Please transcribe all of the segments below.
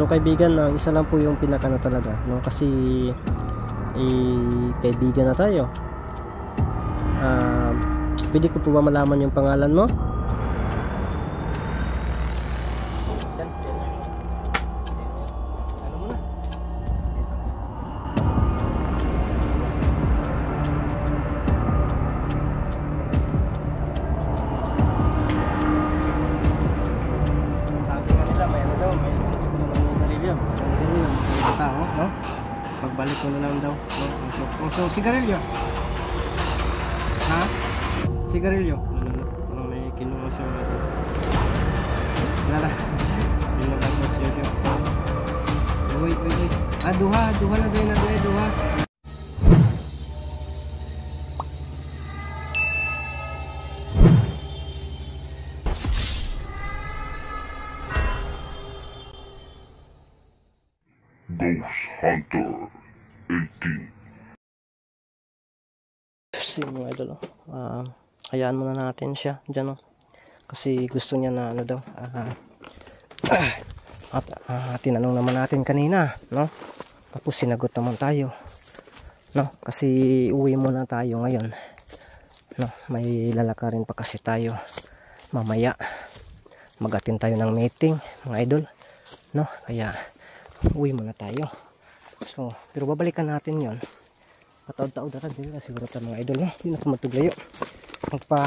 So kaibigan, isa lang po yung pinaka na talaga, no? Kasi kaibigan na tayo. Pwede ko po ba malaman yung pangalan mo? No? Pagbalik ko na lang daw, no? So sigarilyo. Ha? Sigarilyo. Parang may kinuha siya dito. Wala. Pinagay ko siya dito. Wait. Duha na doon na duha. Ghost Hunter 18. Si mga idol, hayaan muna natin siya dyan, no? Kasi gusto niya na ano daw, tinanong naman natin kanina, no? Tapos sinagot naman tayo, no? Kasi uwi muna tayo ngayon, no? May lalakarin pa kasi tayo mamaya, mag-attend tayo ng meeting, mga idol, no? Kaya uwi muna tayo. So pero babalikan natin yon pataod-taod natin dito siguro ta mga idol, no? Hindi na matuglayo, magpa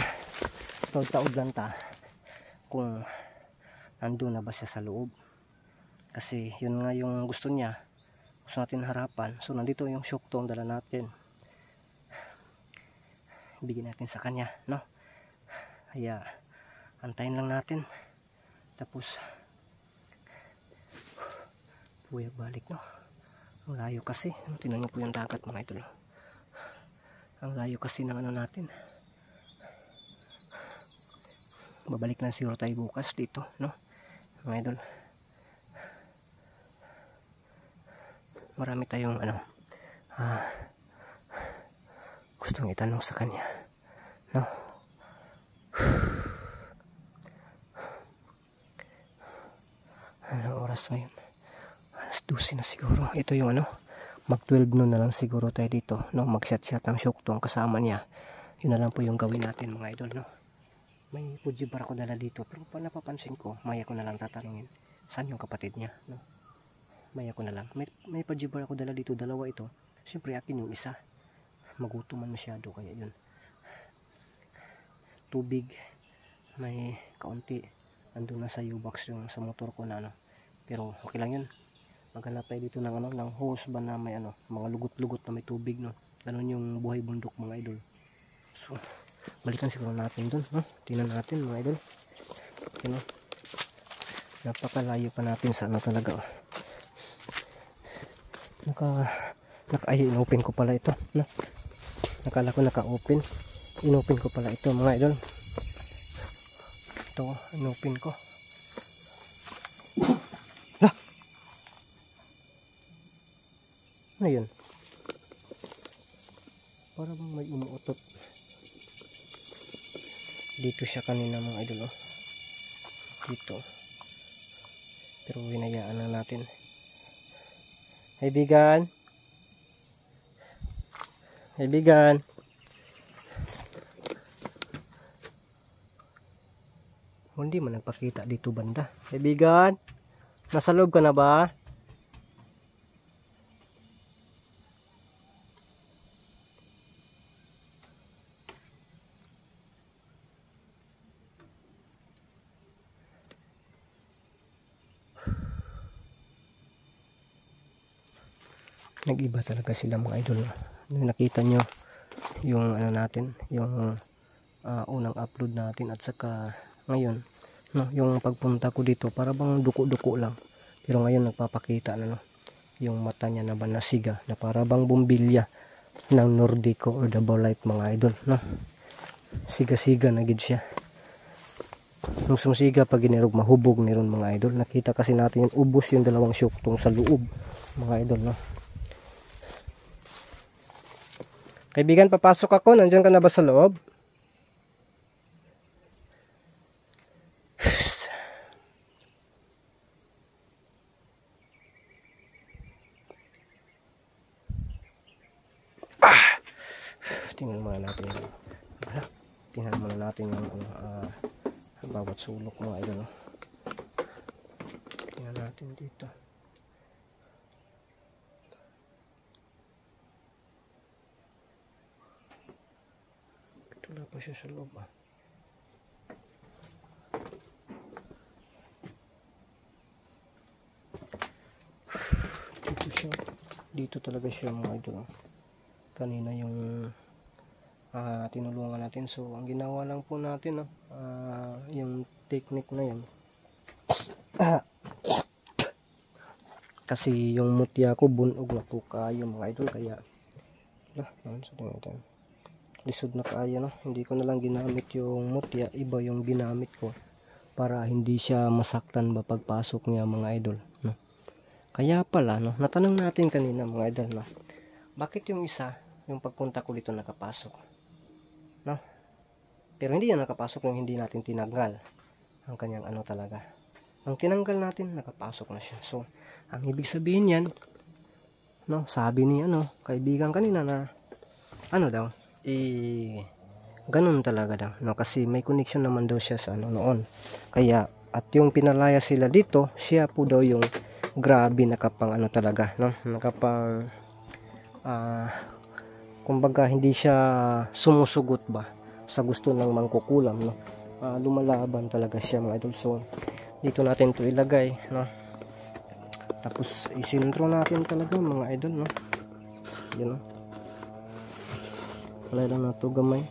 taod-taod lang ta kung nandun na ba siya sa loob, kasi yun nga yung gusto niya, gusto natin harapan. So nandito yung syuktong dala natin, bigyan natin sa kanya, no? Kaya antayin lang natin, tapos buhay balik, no? Ang layo kasi, tingnan nyo po yung dagat mga idol, ang layo kasi ng ano natin. Babalik na siguro tayo bukas dito, no? Mga idol, marami tayong ano gustong itanong sa kanya, no? Anong oras ngayon? 12 na siguro. Ito yung ano, mag 12 noon na lang siguro tayo dito, no? Mag-shot ang syuktong kasama niya. Yun na lang po yung gawin natin mga idol, no? May Fuji bar ako dala dito, pero pa napapansin ko, maya ko na lang tatanungin saan yung kapatid niya, no? Maya ko na lang, may Fuji bar ako dala dito, dalawa ito. Siyempre akin yung isa, magutuman masyado, kaya yun. Tubig, may kaunti andun na sa U-box yung sa motor ko na ano, pero okay lang yun. Maghanap tayo dito ng ano, ng hose ba na may ano, mga lugot-lugot na may tubig, no? Ganun yung buhay bundok mga idol. So balikan siguro natin dun, no? Tingnan natin mga idol, you know? Napakalayo pa natin sa ano talaga, oh. Ay, inopen ko pala ito, no? Nakala ko naka-open, inopen ko pala ito mga idol. Ito, inopen ko. Ano yun? Para bang may umuutot. Dito siya kanina mga idol, oh. Dito. Pero hinayaan na natin. Kaibigan. Kaibigan. Hindi man nagpakita dito banda. Kaibigan. Nasa loob ka na ba? Nag-iba talaga sila mga idol. Nakita nyo yung ano natin, yung unang upload natin at saka ngayon, no, yung pagpunta ko dito para bang duko-duko lang, pero ngayon nagpapakita na, no, yung mata niya na ba nasiga na para bang bumbilya ng Nordico or double light mga idol, no? Siga-siga na gid siya. Nung sumsiga pag ginirog mahubog niron mga idol. Nakita kasi natin yung ubos yung dalawang syuktong sa loob mga idol, no? Kaibigan, papasok ako. Nandiyan ka na ba sa loob? tingnan muna natin yung tingnan muna natin yung bawat sulok mga idol, no? Tingnan natin dito. Wala pa siya sa loob dito talaga siya mga idol. Kanina yung tinulungan natin, so ang ginawa lang po natin yung technique na yun kasi yung mutya ko bunog na po kayo mga idol, kaya lisod na kayo, no? Hindi ko na lang ginamit yung mutya, iba yung ginamit ko para hindi siya masaktan ba pagpasok niya mga idol, no? Kaya pala, no, natanong natin kanina mga idol, no, bakit yung isa, yung pagpunta ko dito nakapasok, no? Pero hindi yan nakapasok yung hindi natin tinanggal ang kanyang talaga. Ang tinanggal natin, nakapasok na siya. So, ang ibig sabihin yan, no, sabi ni kaibigan kanina na daw, ganun talaga daw, no, kasi may connection naman daw siya sa noon. Kaya, at yung pinalaya sila dito, siya po daw yung grabe nakapang talaga, no, nakapang kumbaga hindi siya sumusugot ba sa gusto ng mangkukulam, no? Lumalaban talaga siya mga idol. So dito natin to ilagay, no, tapos isintro natin talaga mga idol, no, yun, no, wala lang na to gamay.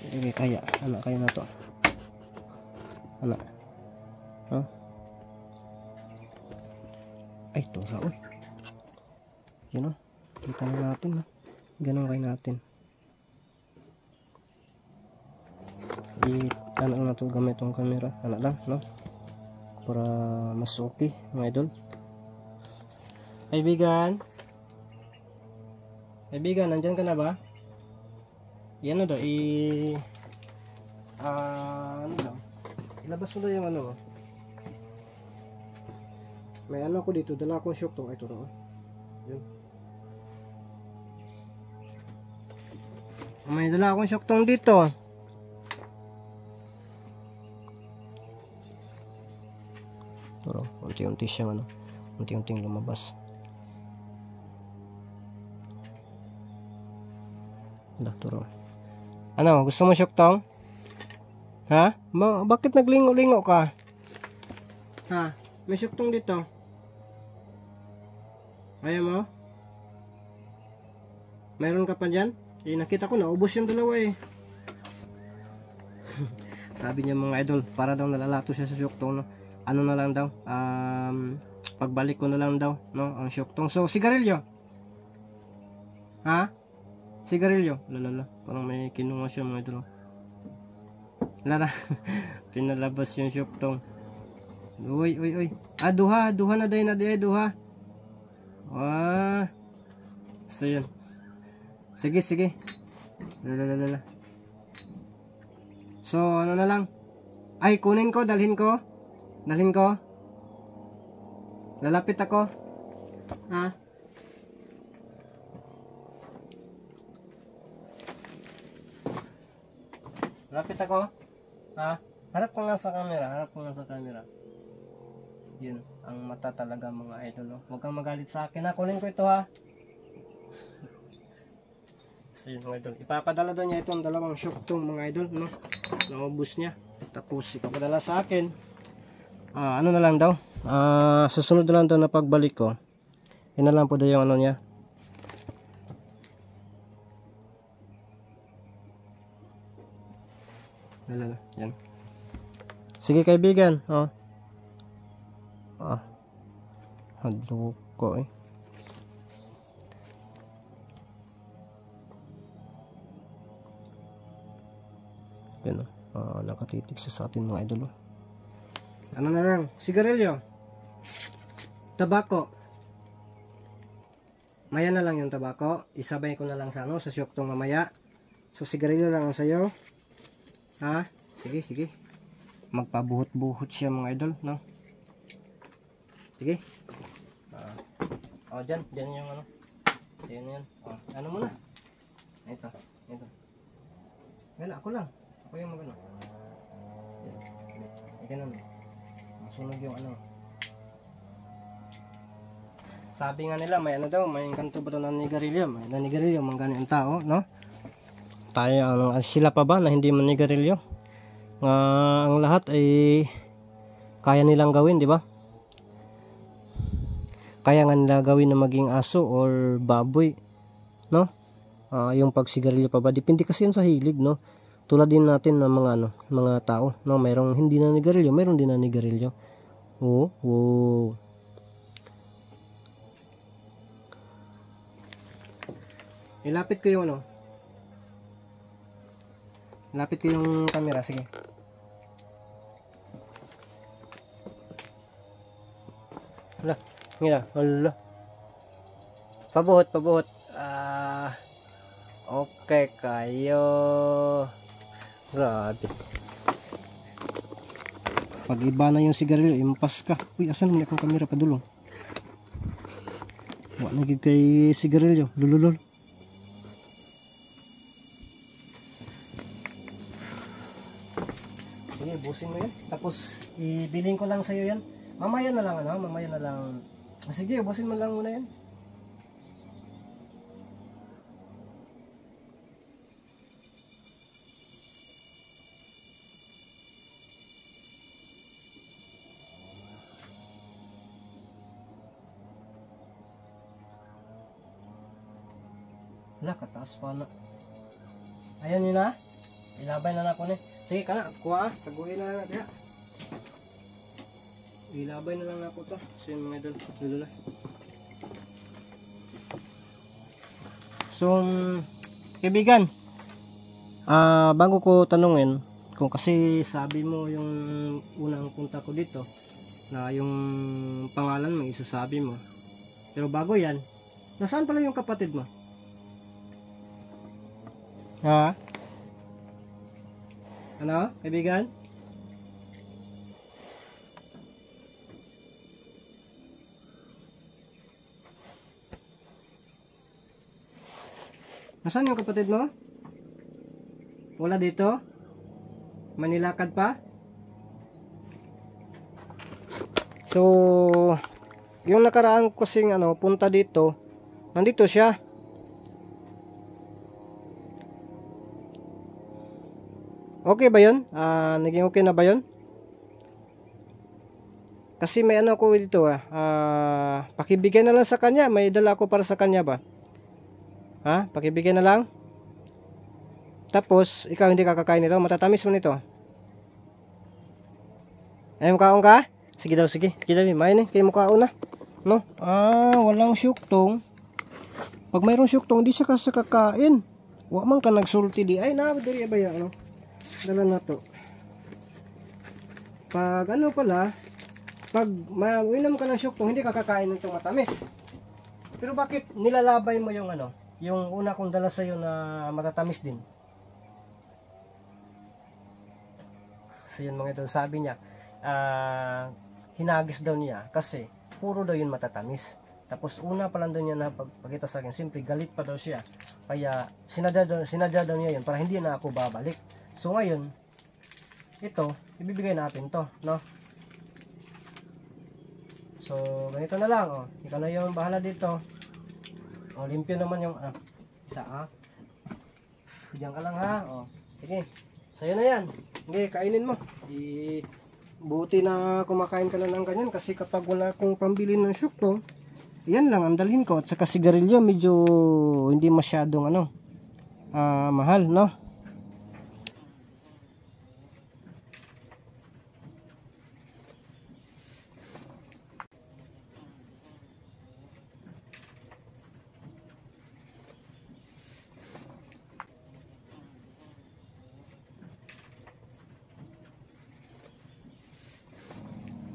Hindi kaya kaya na to no? Ay, tura, uy. Yun, no? Kita na natin, no? Ganun kayo natin. Na ito gamit itong camera. Lang, no? Para mas okay, mga idol. Kaibigan? Kaibigan, nandyan ka na ba? Yan na daw, ilabas mo daw yung may ko dito, dala akong shock to. Ito raw. Yun. May dala akong shock tong dito. Ito raw. Unti-unti siyang unti-unting lumabas. Ito raw. Gusto mo shock tong? Ha? Bakit naglingo-lingo ka? Ha? May shock tong dito. Ayaw mo? Mayroon ka pa dyan? Nakita ko naubos yung dalawa Sabi niya mga idol, para daw nalalato siya sa syoktong, no? Na lang daw, pagbalik ko na lang daw, no, ang syoktong. So sigarilyo? Ha? Sigarilyo? Lalala, parang may kinuha siya mga idol. Lara, pinalabas yung syoktong. Uy. Duha na day na day, duha. So yun. Sige. Lalala. So na lang. Ay, kunin ko, dalhin ko. Lalapit ako. Ha? Lapit ako. Ha? Harap ko nga sa camera. Yun, ang mata talaga mga idol, no? Huwag kang magalit sa akin, ha? Kunin ko ito, ha? So yun mga idol, ipapadala doon niya itong dalawang syoktong mga idol, no? Naubos niya. Tapos ipapadala sa akin. Na lang daw? Susunod na lang daw na pagbalik ko. Yun na lang po daw yung niya. Yan. Sige kaibigan, hadlo ko Yan, nakatitig sa atin mga idol. Ano na lang? Sigarilyo? Tabako? Maya na lang yung tabako. Isabay ko na lang sa sa syoktong mamaya. So sigarilyo lang ang sayo. Ha? Sige. Magpabuhot-buhot siya mga idol, no? Sige. Dyan yung Ayan na yan. Oh, ano muna? Ito. Ito. Gana, ako lang. Ako yung magano. Ay, ganun. Masunog yung ano. Sabi nga nila, may ano daw, may kanto ba ito ng nigarilyo? May nanigarilyo, manggani ang tao, no? Tayo, sila pa ba na hindi manigarilyo? Ang lahat ay kaya nilang gawin, di ba? Kaya nga nila gawin na maging aso or baboy, no? Yung pagsigarilyo pa ba, depende kasi yan sa hilig, no? Tulad din natin ng mga ano, mga tao, no? Mayroong hindi nanigarilyo, mayroong din nanigarilyo. Oo. Ilapit ko yung ano. Lapit ko yung camera, sige. Hala, mira, hala. Pabuhot. Okay kayo. Grabe. Pag iba na yung sigarilyo, impas ka. Uy, asan mo akong camera padulong? Wala nagig kay sigarilyo. Lululol. Sige, busin mo yan. Tapos, ibilin ko lang sa'yo yan. Mamaya na lang, ano? Mamaya na lang. Sige, busin mo lang muna yan. Wala, kataas pa na. Ayan yun na. Ilabay na ako na. Sige ka na, kuha. Taguin na lang natin. Ilabay na lang ako to. So yun mga idol. Lulula. So, kaibigan. Bago ko tanungin, kung kasi sabi mo yung unang punta ko dito, na yung pangalan mo, isasabi mo. Pero bago yan, nasaan pala yung kapatid mo? Ha? Ano, kaibigan? Nasaan yung kapatid mo? Wala dito? Manilakad pa? So, yung nakaraan kasing ano, punta dito, nandito siya. Okay ba yun? Naging okay na ba yun? Kasi may ano ako dito pakibigay na lang sa kanya. May dala ako para sa kanya ba? Ha? Pakibigay na lang? Tapos, ikaw hindi kakakain nito. Matatamis mo nito. Ay, mukhaon ka? Sige daw, sige. Sige daw, main kayo mukhaon na. No? Walang syuktong. Pag mayroong syuktong, hindi siya kasi kakain. Wa man ka nagsulti di. Ay, diri ba yan, ano? Dala na to. Pag ano pala, pag uinom ka ng syuktong, hindi ka kakain nitong matamis. Pero bakit nilalabay mo yung ano, yung una kong dala sa'yo na matatamis din? So yun mga ito, sabi niya, hinagis daw niya kasi puro daw yun matatamis. Tapos una pa lang daw niya na pagkita sa akin, siyempre galit pa daw siya. Kaya sinadya daw niya yun para hindi na ako babalik. So ngayon, ito, ibibigay natin to, no? So, ganito na lang, oh. Ikaw na yung bahala dito. Oh, limpyo naman yung, isa, diyan ka lang, ha? Oh, sige. Sa'yo na yan. Hindi, kainin mo. Buti na kumakain ka na ng ganyan kasi kapag wala akong pambili ng syuktong, yan lang ang dalhin ko. At saka sigarilyo, medyo hindi masyadong, mahal, no?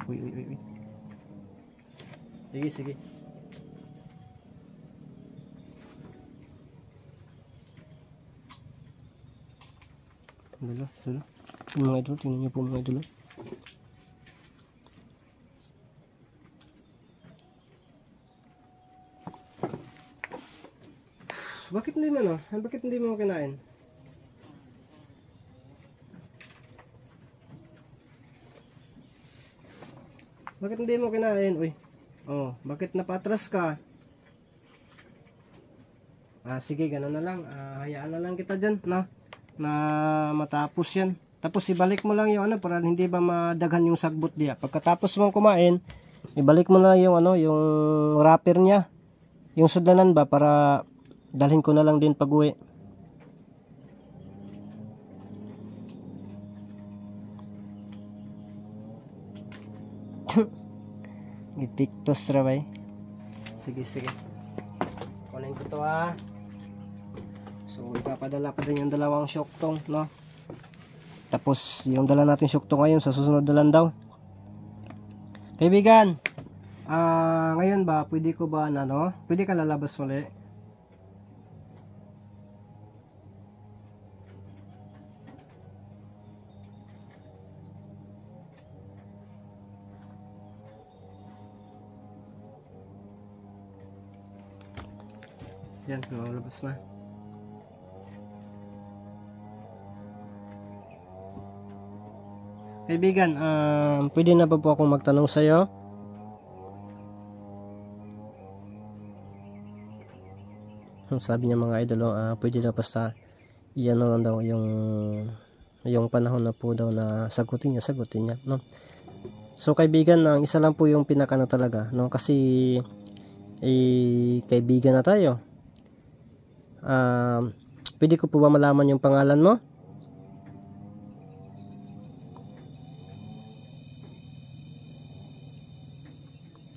Uy. Sige. Dalo. Mga idol, tingnan niyo po mga idol. Bakit hindi mo no? Bakit hindi mo kinain? Bakit hindi mo kinain? Uy. Oh, bakit napatras ka? Sige, gano'n na lang. Hayaan na lang kita dyan, no? Na matapos yan. Tapos ibalik mo lang yung ano para hindi ba madaghan yung sagbot diya. Pagkatapos mong kumain, ibalik mo na yung ano, yung wrapper niya. Yung sudlanan ba para dalhin ko na lang din pag-uwi. Gitiktos ra bay. Sige, sige. Kunin ko to ha. So ipapadala pa din yung dalawang syoktong, no? Tapos yung dala natin syokto ngayon sa susunod na lang daw. Kaibigan, ngayon ba pwede ko ba na no? Pwede ka lalabas muli? Yan, lalabas na. Kaibigan, pwede na ba po akong magtanong sa iyo? Sabi niya mga idol, pwede na basta iyan na lang daw yung panahon na po daw na sagutin niya, no? So kaibigan, ang isa lang po yung pinaka na talaga, no? Kasi kaibigan na tayo. Pwede ko po ba malaman yung pangalan mo?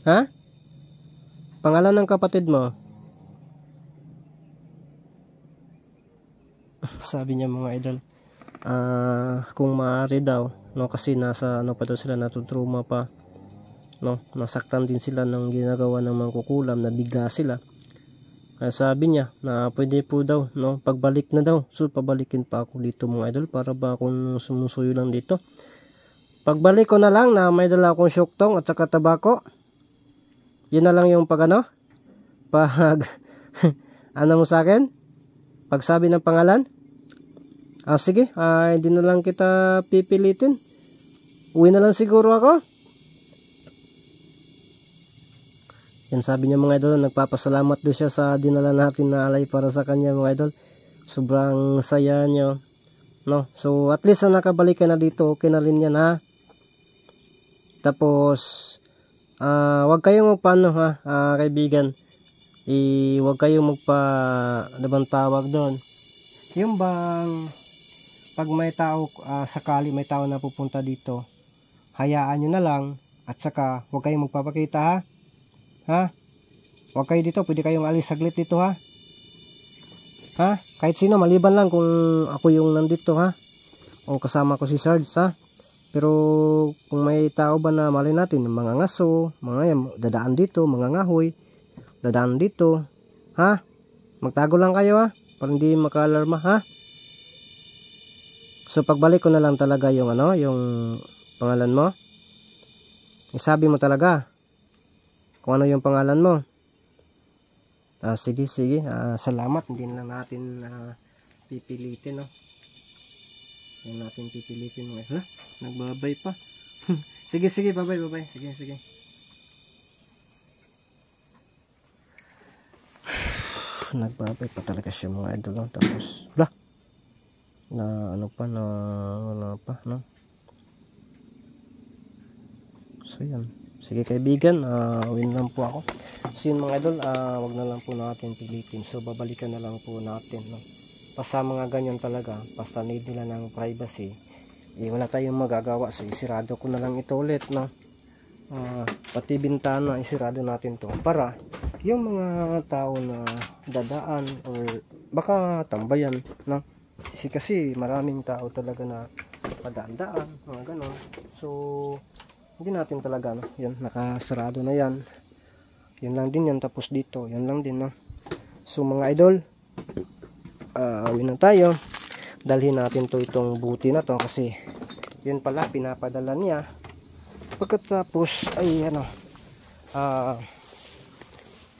Ha? Pangalan ng kapatid mo? Sabi niya mga idol, kung maaari daw, no, kasi nasa ano pa daw sila, natutruma pa, no, nasaktan din sila ng ginagawa ng mangkukulam, nabigla sila. Kaya sabi niya na pwede po daw, no, pagbalik na daw, so pabalikin pa ako dito mga idol, para ba akong sumusuyo lang dito. Pagbalik ko na lang na may dala akong syoktong at saka tabako. Yun na lang yung pag ano, pag ano mo sa akin, pagsabi ng pangalan. Sige, hindi na lang kita pipilitin, uwi na lang siguro ako. Yan sabi niya mga idol, nagpapasalamat doon siya sa dinala natin na alay para sa kanya mga idol. Sobrang saya niyo, no? So at least na nakabalik ka na dito, okay na rin yan ha. Tapos wag kayong magpaano ha, kaibigan. Wag kayong magpa ano bang tawag doon? Yung bang pag may tao, sakali may tao na pupunta dito, hayaan nyo na lang at saka wag kayong magpapakita ha. Ha? Wag kayo dito, pwede kayong alis saglit dito ha. Ha? Kahit sino, maliban lang kung ako yung nandito ha. O kasama ko si Sarge ha. Pero kung may tao ba na mali natin, mga ngaso, mga yan, dadaan dito, mga ngahoy, dadaan dito, ha? Magtago lang kayo ha, para hindi maka-alarma ha. So pagbalik ko na lang talaga yung ano, yung pangalan mo. Isabi mo talaga kung ano yung pangalan mo. Sige, sige, salamat, hindi na natin pipilitin, no? Hindi natin pipilitin mo. Hala, nagbabay pa. Sige, sige, babay. Sige, sige. Nagbabay pa talaga siya mga idol. Tapos, wala. Na ano pa, na wala pa, no? So, yan. Sige kaibigan, win lang po ako. So, yun mga idol, wag na lang po natin pilitin. So, babalikan na lang po natin, no? Basta mga ganyan talaga, basta need nila ng privacy, wala tayong magagawa. So isirado ko na lang ito ulit, no? Pati bintana isirado natin to para yung mga tao na dadaan or baka tambayan, no? Kasi maraming tao talaga na padaan-daan, mga ganon. So hindi natin talaga, no? Yan, nakasarado na yan. Yan lang din yan, tapos dito yan lang din, no? So mga idol, uwi na tayo. Dalhin natin to, itong buti na to, kasi yun pala pinapadala niya. Pagkatapos ay ano,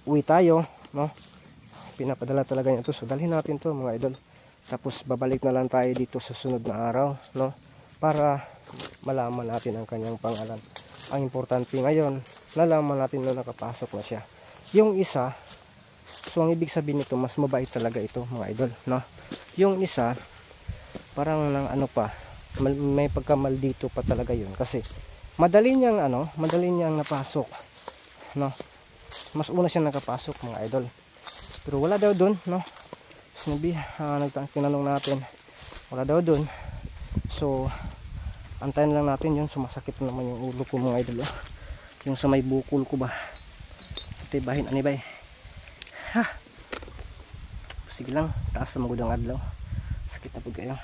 uwi tayo, no? pinapadala talaga niya to. So dalhin natin to mga idol. Tapos babalik na lang tayo dito sa sunod na araw, no? Para malaman natin ang kanyang pangalan. Ang importante ngayon, nalaman natin na nakapasok na siya. Yung isa, so ang ibig sabihin nito, mas mabait talaga ito mga idol, no? Yung isa, parang nang ano pa, may pagkamaldito pa talaga yun. Kasi madali niyang napasok, no? Mas una siya nakapasok mga idol. Pero wala daw dun, no? Sinabi, tinanong natin, wala daw dun. So antayin lang natin yun. Sumasakit na naman yung ulo ko mga idol, yung sa may bukol ko ba. Tibahin anibay. Ha, sige lang, taas sa magudang adlaw. Sakit na po kayo.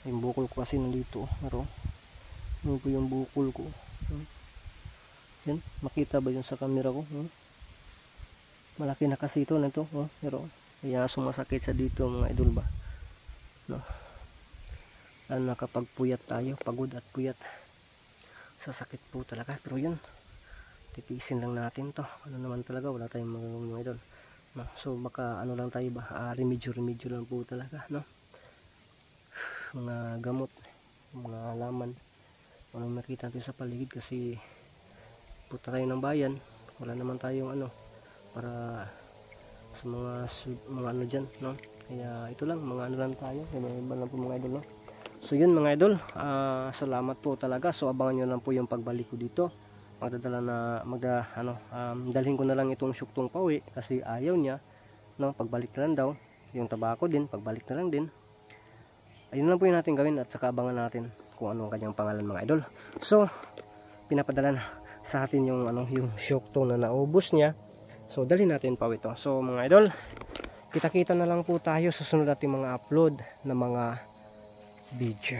Yung bukol ko kasi nandito, naro. Yun po yung bukol ko. Yan, makita ba yun sa camera ko? Malaki na kasi ito nito, pero kaya sumasakit sa dito mga idol ba, no? Lalo na kapag puyat tayo, pagod at puyat, sasakit po talaga. Pero yun, titiisin lang natin to. Ano naman talaga, wala tayong mga idol, no? So baka ano lang tayo ba, remedyo lang po talaga, no? Mga gamot, mga halaman, anong nakita natin sa paligid. Kasi puta tayo ng bayan, wala naman tayong ano para sa mga ano dyan, no? Kaya ito lang, mga ano lang tayo, iba lang po mga idol, no? So yun mga idol, salamat po talaga. So abangan nyo lang po yung pagbalik ko dito. Dalhin ko na lang itong syuktong pauwi kasi ayaw niya, no? Pagbalik na lang daw, yung tabako din, pagbalik na lang din. Ayun lang po yung natin gawin, at saka abangan natin kung ano ang kanyang pangalan mga idol. So pinapadala na sa atin yung yung syuktong na naubos niya. So dalhin natin pa ito. So mga idol, kita-kita na lang po tayo sa sunod nating mga upload na mga video.